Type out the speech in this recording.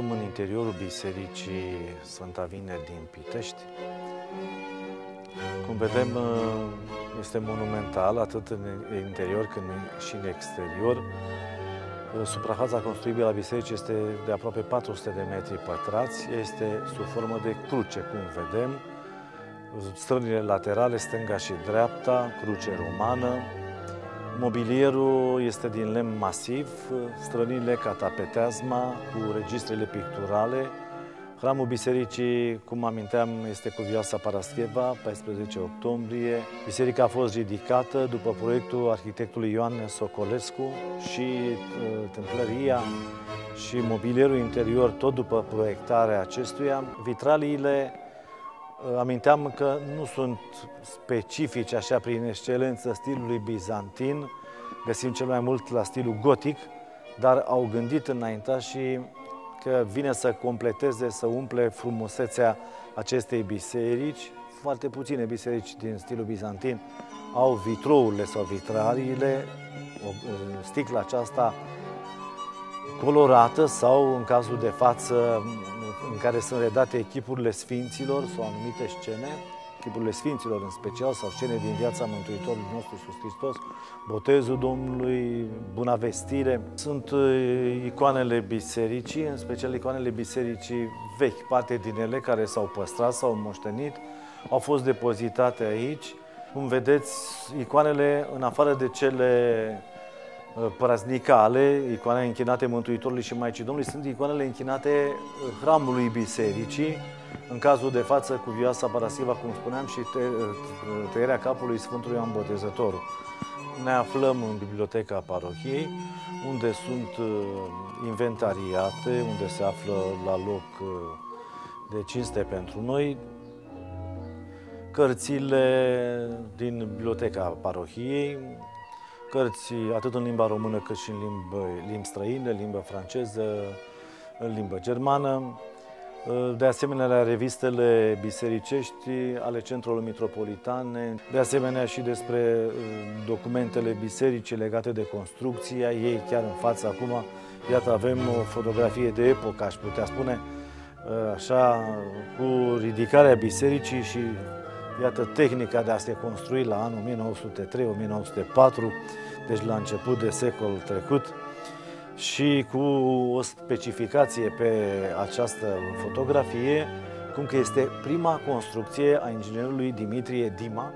aflăm în interiorul Bisericii Sfânta Vineri din Pitești. Cum vedem, este monumental, atât în interior cât și în exterior. Suprafața construibilă a bisericii este de aproape 400 de metri pătrați. Este sub formă de cruce, cum vedem. Strănile laterale, stânga și dreapta, cruce romană. Mobilierul este din lemn masiv, strănile ca tapeteazma cu registrele picturale. Hramul bisericii, cum aminteam, este cuvioasa Parascheva, 14 octombrie. Biserica a fost ridicată după proiectul arhitectului Ioan Socolescu și templăria și mobilierul interior tot după proiectarea acestuia. Vitraliile, aminteam că nu sunt specifice așa prin excelență stilului bizantin, găsim cel mai mult la stilul gotic, dar au gândit înaintașii că vine să completeze, să umple frumusețea acestei biserici. Foarte puține biserici din stilul bizantin au vitrourile sau vitraliile, sticla aceasta colorată sau, în cazul de față, în care sunt redate echipurile sfinților sau anumite scene, echipurile sfinților în special sau scene din viața Mântuitorului nostru Iisus Hristos, botezul Domnului, Buna Vestire. Sunt icoanele bisericii, în special icoanele bisericii vechi, parte din ele care s-au păstrat, s-au moștenit, au fost depozitate aici. Cum vedeți, icoanele, în afară de cele praznicale, icoanele închinate Mântuitorului și Maicii Domnului, sunt icoanele închinate hramului bisericii, în cazul de față cuvioasa Parascheva, cum spuneam, și tăierea capului Sfântului Ioan Botezătorul. Ne aflăm în biblioteca parohiei, unde sunt inventariate, unde se află la loc de cinste pentru noi cărțile din biblioteca parohiei, cărți atât în limba română cât și în limbi străine, limba franceză, în limba germană. De asemenea, la revistele bisericești ale centrelor metropolitane, de asemenea și despre documentele bisericii legate de construcția ei, chiar în față acum. Iată, avem o fotografie de epocă, aș putea spune, așa, cu ridicarea bisericii și iată tehnica de a se construi la anul 1903-1904, deci la început de secol trecut, și cu o specificație pe această fotografie, cum că este prima construcție a inginerului Dimitrie Dima,